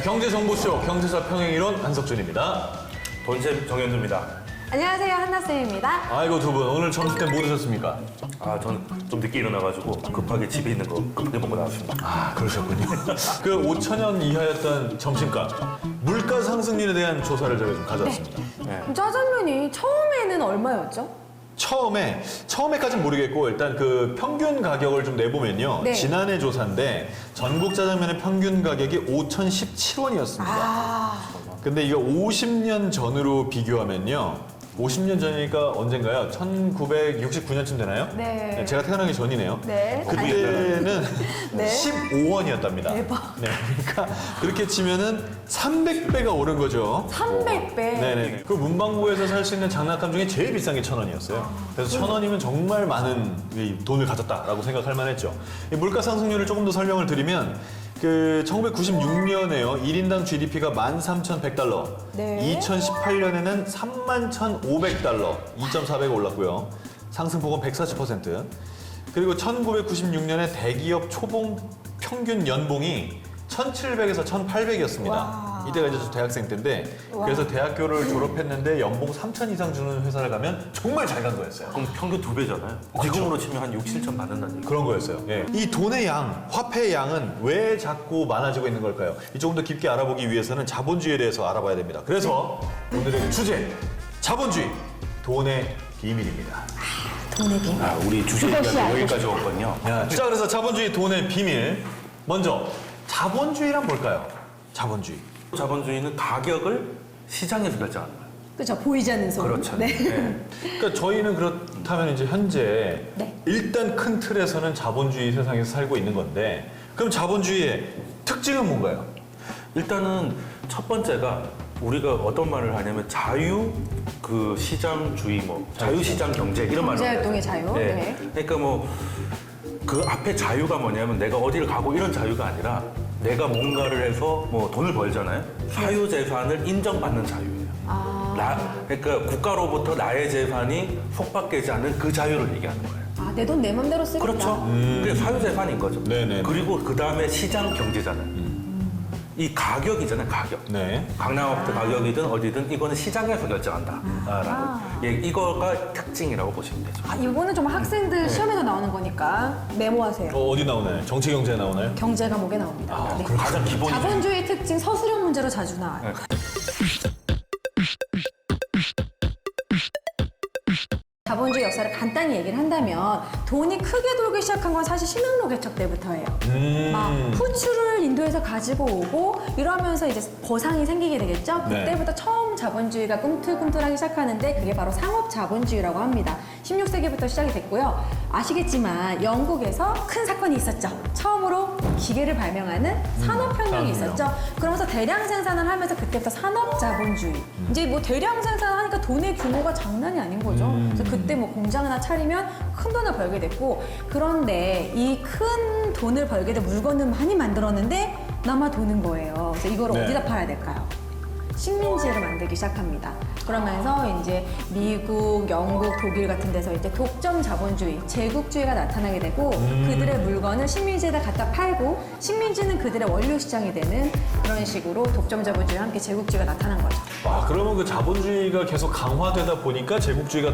경제정보쇼 경제사 평행이론 한석준입니다. 돈쌤 정현주입니다. 안녕하세요, 한나쌤입니다. 아이고 두 분 오늘 점심 때 뭐 드셨습니까? 저는 좀 늦게 일어나가지고 급하게 집에 있는 거 급하게 먹고 나왔습니다. 아 그러셨군요. 그 5천원 이하였던 점심값 물가 상승률에 대한 조사를 저희가 좀 가져왔습니다. 짜장면이 처음에는 얼마였죠? 처음에까진 모르겠고 일단 그 평균 가격을 좀 내보면요. 네. 지난해 조사인데 전국 짜장면의 평균 가격이 5,017원이었습니다. 근데 이거 50년 전으로 비교하면요. 50년 전이니까 언젠가요? 1969년쯤 되나요? 네. 제가 태어나기 전이네요. 네. 그때는 네. 15원이었답니다. 대박. 네, 그러니까 그렇게 치면은 300배가 오른 거죠. 300배. 네네. 그 문방구에서 살 수 있는 장난감 중에 제일 비싼 게 1,000원이었어요. 그래서 1,000원이면 정말 많은 이 돈을 가졌다라고 생각할 만했죠. 이 물가 상승률을 조금 더 설명을 드리면 그 1996년에요. 1인당 GDP가 13,100달러. 네. 2018년에는 31,500달러. 2.4배가 올랐고요. 상승폭은 140%. 그리고 1996년에 대기업 초봉 평균 연봉이 1,700에서 1,800이었습니다. 와. 이때가 이제 저 대학생 때인데 그래서 대학교를 졸업했는데 연봉 3천 이상 주는 회사를 가면 정말 잘 간 거였어요. 그럼 평균 2배잖아요. 지금으로 치면 한 6, 7천 받는다는 얘기. 그런 거였어요. 예. 이 돈의 양, 화폐의 양은 왜 자꾸 많아지고 있는 걸까요? 이 조금 더 깊게 알아보기 위해서는 자본주의에 대해서 알아봐야 됩니다. 그래서 오늘의 주제, 자본주의, 돈의 비밀입니다. 돈의 비밀. 우리 주제가 여기까지 왔거든요. 자, 그래서 자본주의, 돈의 비밀. 먼저, 자본주의란 뭘까요? 자본주의. 자본주의는 가격을 시장에서 결정하는 거예요. 그렇죠. 보이지 않는 손. 그렇죠. 네. 네. 그러니까 저희는 그렇다면 이제 현재 네. 일단 큰 틀에서는 자본주의 세상에서 살고 있는 건데 그럼 자본주의의 특징은 뭔가요? 일단은 첫 번째가 우리가 어떤 말을 하냐면 자유 그 시장주의 자유시장 경제 이런 말을 경제활동의 하잖아요. 자유? 네. 그러니까 그 앞에 자유가 뭐냐면 내가 어디를 가고 이런 자유가 아니라 내가 뭔가를 해서 돈을 벌잖아요. 사유재산을 인정받는 자유예요. 그러니까 국가로부터 나의 재산이 속박되지 않는 그 자유를 얘기하는 거예요. 내 돈 내 맘대로 쓰겠다. 그렇죠. 그게 사유재산인 거죠. 네네. 그리고 그 다음에 시장 경제잖아요. 이 가격이잖아요, 가격. 네. 강남아파트 가격이든 어디든 이거는 시장에서 결정한다라는 이거가 특징이라고 보시면 되죠. 이거는 좀 학생들 시험에서 나오는 거니까 메모하세요. 어디 나오나요? 정치 경제에 나오나요? 경제 과목에 나옵니다. 네. 가장 기본이 자본주의 특징 서술형 문제로 자주 나와요. 자본주의 역사를 간단히 얘기를 한다면 돈이 크게 돌기 시작한 건 사실 신흥로 개척 때부터예요. 막 후추를 인도에서 가지고 오고 이러면서 이제 거상이 생기게 되겠죠. 네. 그때부터 처음 자본주의가 꿈틀꿈틀하기 시작하는데 그게 바로 상업 자본주의라고 합니다. 16세기부터 시작이 됐고요. 아시겠지만 영국에서 큰 사건이 있었죠. 처음으로 기계를 발명하는 산업혁명이 있었죠. 그러면서 대량 생산을 하면서 그때부터 산업 자본주의. 이제 대량 생산을 하니까 돈의 규모가 장난이 아닌 거죠. 그래서 그때 공장 하나 차리면 큰 돈을 벌게 됐고 그런데 이 큰 돈을 벌게 된 물건을 많이 만들었는데 남아 도는 거예요. 그래서 이걸 네. 어디다 팔아야 될까요? 식민지를 만들기 시작합니다. 그러면서 이제 미국, 영국, 독일 같은 데서 이제 독점 자본주의, 제국주의가 나타나게 되고 그들의 물건을 식민지에다 갖다 팔고 식민지는 그들의 원료 시장이 되는 그런 식으로 독점 자본주의와 함께 제국주의가 나타난 거죠. 그러면 그 자본주의가 계속 강화되다 보니까 제국주의가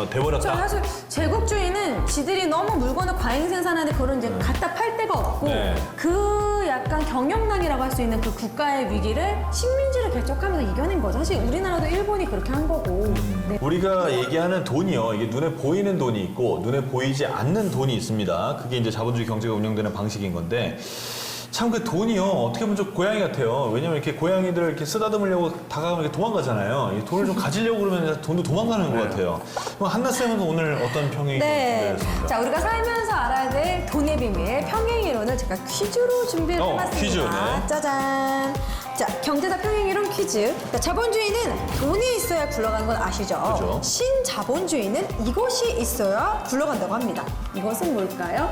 돼버렸다. 사실 제국주의는 지들이 너무 물건을 과잉 생산하는데 그걸 이제 갖다 팔 데가 없고 네. 그 약간 경영난이라고 할 수 있는 그 국가의 위기를 식민지를 개척하면서 이겨낸 거죠. 사실 우리나라도 일본이 그렇게 한 거고. 네. 우리가 얘기하는 돈이요. 이게 눈에 보이는 돈이 있고 눈에 보이지 않는 돈이 있습니다. 그게 이제 자본주의 경제가 운영되는 방식인 건데 참 그 돈이요. 어떻게 보면 좀 고양이 같아요. 왜냐면 이렇게 고양이들 이렇게 쓰다듬으려고 다가가면 이렇게 도망가잖아요. 이 돈을 좀 가지려고 그러면 돈도 도망가는 것 같아요. 그럼 한나쌤은 오늘 어떤 평이 네. 준비되었습니까? 자, 우리가 살면서 알아야 될 돈의 비밀, 평행이론을 제가 퀴즈로 준비를 해봤습니다. 퀴즈, 네. 짜잔. 자, 경제사 평행이론 퀴즈. 자, 자본주의는 돈이 있어야 굴러가는 건 아시죠? 그죠. 신자본주의는 이것이 있어야 굴러간다고 합니다. 이것은 뭘까요?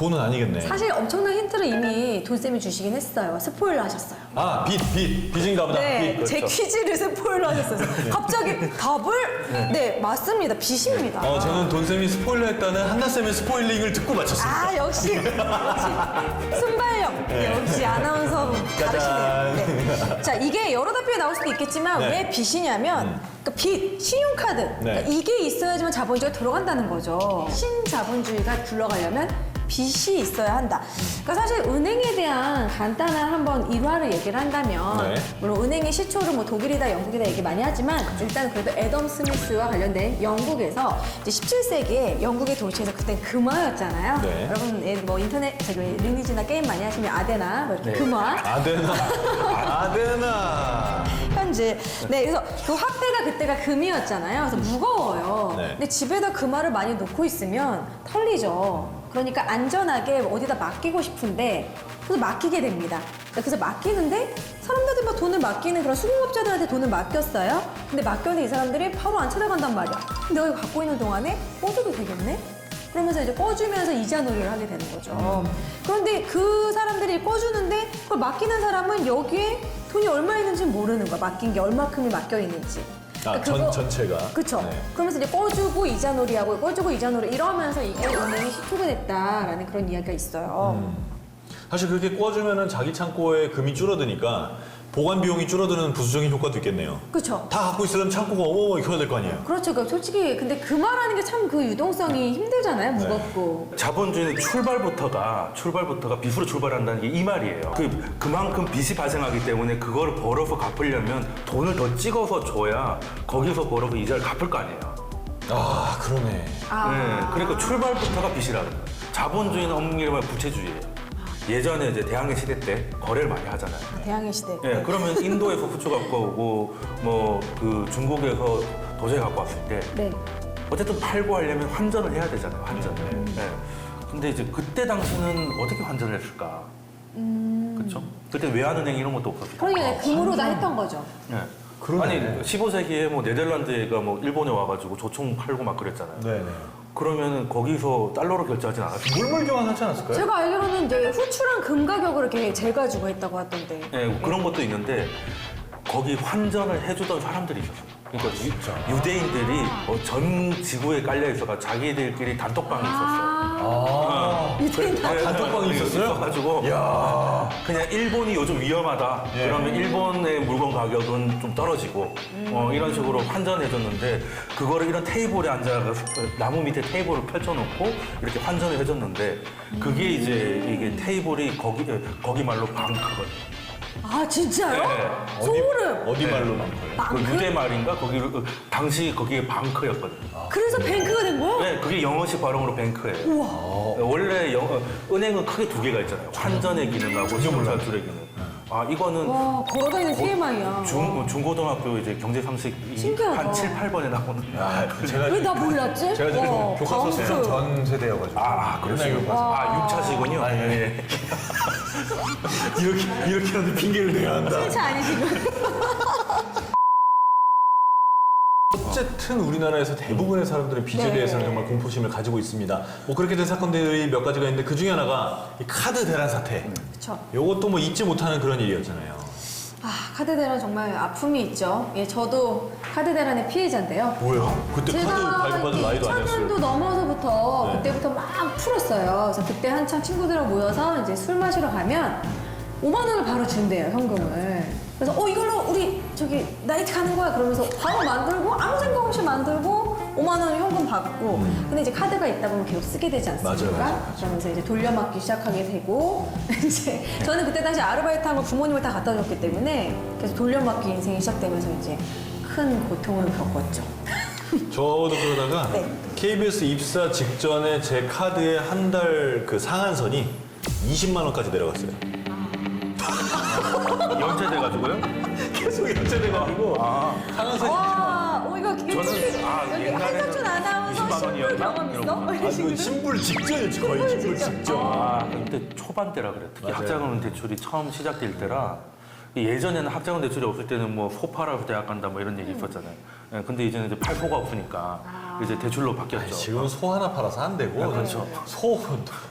돈은 아니겠네. 사실 엄청난 힌트를 이미 돈쌤이 주시긴 했어요. 스포일러 하셨어요. 아, 빚인가 보다. 네, 빚. 제 퀴즈를 스포일러 하셨어요. 갑자기 답을 네, 맞습니다. 빚입니다. 저는 돈쌤이 스포일러 했다는 한나쌤의 스포일링을 듣고 맞췄습니다. 아, 역시 순발력. 역시 아나운서 다르시네요. 네. 자, 이게 여러 답변이 나올 수도 있겠지만 네. 왜 빚이냐면 그러니까 빚, 신용카드 그러니까 이게 있어야지만 자본주의가 들어간다는 거죠. 신자본주의가 굴러가려면 빚이 있어야 한다. 그러니까 사실 은행에 대한 간단한 한번 일화를 얘기를 한다면 네. 물론 은행의 시초를 뭐 독일이다 영국이다 얘기 많이 하지만 일단 그래도 애덤 스미스와 관련된 영국에서 이제 17세기에 영국의 도시에서 그때 금화였잖아요. 네. 여러분 뭐 인터넷 저기 리니지나 게임 많이 하시면 아데나 뭐 이렇게 네. 금화 아데나. 현재 네 그래서 그 화폐가 그때가 금이었잖아요. 그래서 무거워요. 네. 근데 집에다 금화를 많이 놓고 있으면 털리죠. 그러니까 안전하게 어디다 맡기고 싶은데 그래서 맡기게 됩니다. 그래서 맡기는데 사람들이 막 돈을 맡기는 그런 수공업자들한테 돈을 맡겼어요. 근데 맡겼는데 이 사람들이 바로 안 찾아간단 말이야. 내가 이거 갖고 있는 동안에 꺼줘도 되겠네? 그러면서 이제 꺼주면서 이자 놀이를 하게 되는 거죠. 그런데 그 사람들이 꺼주는데 그걸 맡기는 사람은 여기에 돈이 얼마 있는지 모르는 거야. 맡긴 게 얼마큼이 맡겨 있는지. 아, 전체가. 그쵸. 네. 그러면서 이제 꺼주고 이자놀이하고 꺼주고 이자놀이 이러면서 이게 은행이 시초가 됐다라는 그런 이야기가 있어요. 사실 그렇게 꿔주면은 자기 창고에 금이 줄어드니까 보관 비용이 줄어드는 부수적인 효과도 있겠네요. 그쵸. 다 갖고 있으려면 창고가 어마어마하게 커야 될 거 아니에요. 그렇죠. 그러니까 솔직히 근데 그 말하는 게 참 그 유동성이 힘들잖아요. 무겁고. 자본주의는 출발부터가 빚으로 출발한다는 게 이 말이에요. 그만큼 빚이 발생하기 때문에 그거를 벌어서 갚으려면 돈을 더 찍어서 줘야 거기서 벌어서 이자를 갚을 거 아니에요. 아, 그러네. 네, 그러니까 출발부터가 빚이라는 거예요. 자본주의는 엄밀히 말하면 부채주의예요. 예전에 이제 대항해 시대 때 거래를 많이 하잖아요. 대항해 시대. 예, 그러면 인도에서 후추 갖고 오고 뭐 그 중국에서 도제 갖고 왔을 때 네. 어쨌든 팔고 하려면 환전을 해야 되잖아요. 환전을. 예. 근데 이제 그때 당시는 어떻게 환전을 했을까? 그렇죠? 그때 외환은행 이런 것도 없었어요. 그러니까 금으로 다 했던 거죠. 예. 그러네. 아니 15세기에 뭐 네덜란드가 뭐 일본에 와가지고 조총 팔고 막 그랬잖아요. 네네. 그러면은 거기서 달러로 결제하진 않았어요. 물물 교환하지 않았을까요? 제가 알기로는 이제 후추랑 금 가격을 이렇게 재가지고 했다고 하던데. 예, 그런 것도 있는데 거기 환전을 해주던 사람들이 있었어요. 그러니까 유대인들이 전 지구에 깔려 있어가 자기들끼리 단톡방이 있었어요. 유대인 단톡방이 있었어요? 있어가지고 이야. 그냥 일본이 요즘 위험하다. 예. 그러면 일본의 물건 가격은 좀 떨어지고 이런 식으로 환전해줬는데 그거를 이런 테이블에 앉아서 나무 밑에 테이블을 펼쳐놓고 이렇게 환전을 해줬는데 그게 이제 이게 테이블이 거기 말로 방크거든요. 아 진짜요? 네. 소름. 어디 말로 많고요? 그 방크? 유대 말인가 거기를 당시 거기에 방크였거든요. 그래서 뱅크가 된 거야? 네, 그게 영어식 발음으로 뱅크예요. 우와. 원래 은행은 크게 두 개가 있잖아요. 환전의 기능하고 신용자출의 기능. 아 이거는 와 걸어다니는 TMI야. 중고등학교 이제 경제 상식 신기하다. 한 7, 8번에 나오는. 야, 제가 왜 나 몰랐지? 제가 지금 와, 교과서 쓰는 방크. 전 세대여가지고. 그러시군요. 옛날 교과서. 아 6차시군요. 예. 이렇게 하는데 핑계를 내야 한다. 진짜 아니시고. 어쨌든 우리나라에서 대부분의 사람들은 빚에 네. 대해서는 정말 공포심을 가지고 있습니다. 뭐 그렇게 된 사건들이 몇 가지가 있는데 그 중에 하나가 이 카드 대란 사태. 그쵸. 요것도 뭐 잊지 못하는 그런 일이었잖아요. 아 카드 대란 정말 아픔이 있죠. 예, 저도 카드 대란의 피해자인데요. 뭐야? 그때 카드 발급받은 나이도 2000년도 아니었어요. 넘어서부터 네. 그때부터 막 풀었어요. 그래서 그때 한창 친구들하고 모여서 이제 술 마시러 가면 5만 원을 바로 준대요, 현금을. 그래서 이걸로 우리 저기 나이트 가는 거야 그러면서 바로 만들고 아무 생각 없이 만들고 5만 원 현금 받고 근데 이제 카드가 있다 보면 계속 쓰게 되지 않습니까? 맞아요. 그러면서 이제 돌려막기 시작하게 되고 이제 저는 그때 당시 아르바이트 한 거 부모님을 다 갖다 줬기 때문에 계속 돌려막기 인생이 시작되면서 이제 큰 고통을 겪었죠. 저도 그러다가 네. KBS 입사 직전에 제 카드의 한 달 그 상한선이 20만 원까지 내려갔어요. 연체돼가지고요. 계속 연체돼가지고 상한선이 와, 이거 저는, 여기 옛날에는 한석준 아나운서 20만 신불 원이었나? 경험 있어? 이런 거. 이런 식으로. 신불 직전이었죠. 거의 신불 직전. 그때 초반 때라 그래. 특히 맞아요. 학자금 대출이 처음 시작될 때라 예전에는 학자금 대출이 없을 때는 뭐 소파라고 대학 간다 뭐 이런 얘기 있었잖아요. 예, 근데 이제는 이제 팔소가 없으니까 이제 대출로 바뀌었죠. 지금 소 하나 팔아서 안 되고 그렇죠. 소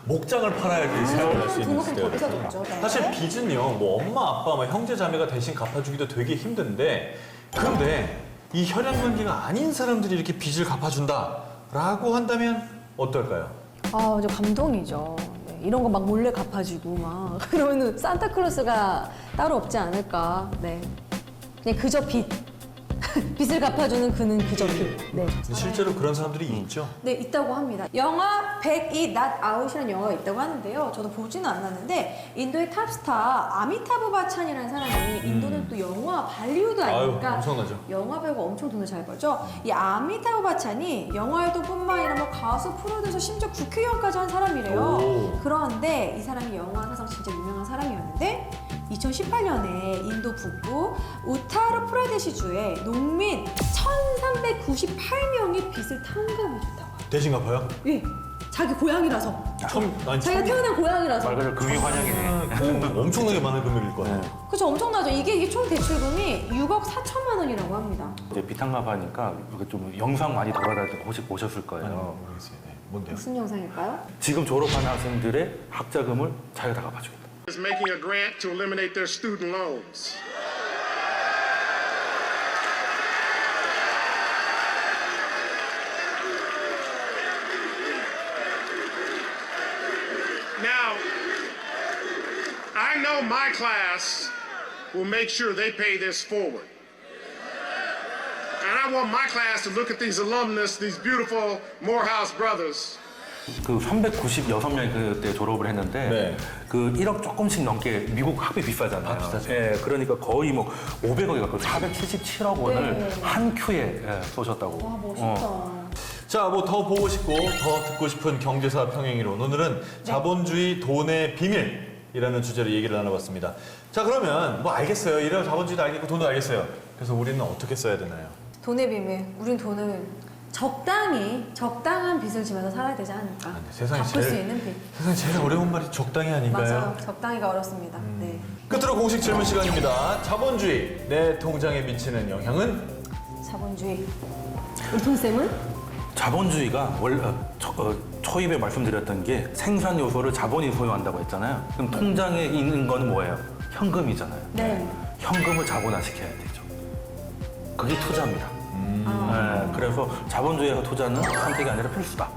목장을 팔아야지 생활을 할 수 있는 등록금 더 시대가 비싸졌죠. 네. 사실 빚은요, 뭐 엄마, 아빠, 뭐 형제, 자매가 대신 갚아주기도 되게 힘든데, 그런데 이 혈연 관계가 아닌 사람들이 이렇게 빚을 갚아준다라고 한다면 어떨까요? 아, 저 감동이죠. 네, 이런 거 막 몰래 갚아주고 막 그러면 산타클로스가 따로 없지 않을까. 네, 그냥 그저 빚. 빚을 갚아주는 그는 그저 빚. 네. 실제로 그런 사람들이 있죠. 네, 있다고 합니다. 영화 102 Not Out이라는 영화가 있다고 하는데요. 저도 보지는 않았는데 인도의 탑스타 아미타브 바찬이라는 사람이 인도는 또 영화 발리우드 아닙니까? 아유, 엄청나죠. 영화 배우가 엄청 돈을 잘 벌죠. 이 아미타브 바찬이 영화 활동뿐만 아니라 뭐 가수, 프로듀서, 심지어 국회의원까지 한 사람이래요. 오. 그런데 이 사람이 영화 사상 진짜 유명한 사람이었는데 2018년에 인도 북부 우타르 프라데시주에 농민 1,398명이 빚을 탕감해줬다고. 대신 갚아요? 예, 자기 고향이라서. 자기가 태어난 고향이라서. 말 그대로 금이 환영이네. 엄청나게 많은 금액일 거예요. 그죠, 엄청나죠. 이게 총 대출금이 6억 4천만 원이라고 합니다. 이제 비탕갑하니까 좀 영상 많이 돌아다닐 때 혹시 보셨을 거예요. 모르겠어요. 네, 뭔데요? 무슨 영상일까요? 지금 졸업한 학생들의 학자금을 자기가 다 갚아주겠다. is making a grant to eliminate their student loans. Now, I know my class will make sure they pay this forward. And I want my class to look at these alumnus, these beautiful Morehouse brothers, 그 396명이 그때 졸업을 했는데 네. 그 1억 조금씩 넘게 미국 학비 비싸잖아요. 비싸죠. 예, 그러니까 거의 뭐 500억이 가까워 477억 원을 네. 한 큐에 쏘셨다고. 와, 멋있다. 자, 뭐 더 보고 싶고 더 듣고 싶은 경제사 평행이론 오늘은 자본주의 돈의 비밀이라는 주제로 얘기를 나눠봤습니다. 자, 그러면 뭐 알겠어요. 이런 자본주의도 알겠고 돈도 알겠어요. 그래서 우리는 어떻게 써야 되나요? 돈의 비밀. 우린 돈을 적당한 빚을 지면서 살아야 되지 않을까. 네, 세상에 갚을 수 제일- 있는 빚. 세상에 제일 어려운 말이 적당히 아닌가요? 맞아요. 적당히가 어렵습니다. 네. 끝으로 공식 질문 시간입니다. 자본주의, 내 통장에 미치는 영향은? 자본주의. 은통쌤은? 자본주의가 원래 초입에 말씀드렸던 게 생산 요소를 자본이 소유한다고 했잖아요. 그럼 통장에 있는 건 뭐예요? 현금이잖아요. 네. 현금을 자본화시켜야 되죠. 그게 투자입니다. 아. 네, 그래서 자본주의에서 투자는 선택이 아니라 필수다.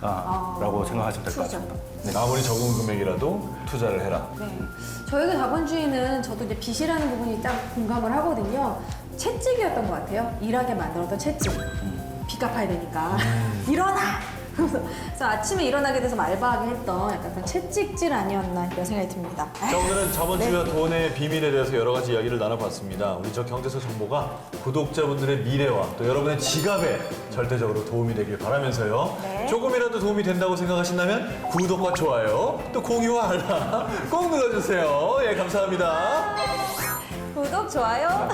라고 생각하시면 될 것 투자. 같습니다. 아무리 적은 금액이라도 투자를 해라. 네. 저희가 자본주의는 저도 이제 빚이라는 부분이 딱 공감을 하거든요. 채찍이었던 것 같아요. 일하게 만들었던 채찍. 빚 갚아야 되니까. 일어나! 그래서 아침에 일어나게 돼서 알바하게 했던 약간 그런 채찍질 아니었나 이런 생각이 듭니다. 자, 오늘은 자본주의와 네. 돈의 비밀에 대해서 여러 가지 이야기를 나눠봤습니다. 우리 저 경제서 정보가 구독자분들의 미래와 또 여러분의 지갑에 절대적으로 도움이 되길 바라면서요. 네. 조금이라도 도움이 된다고 생각하신다면 구독과 좋아요, 또 공유와 알람 꼭 눌러주세요. 예, 감사합니다. 구독, 좋아요.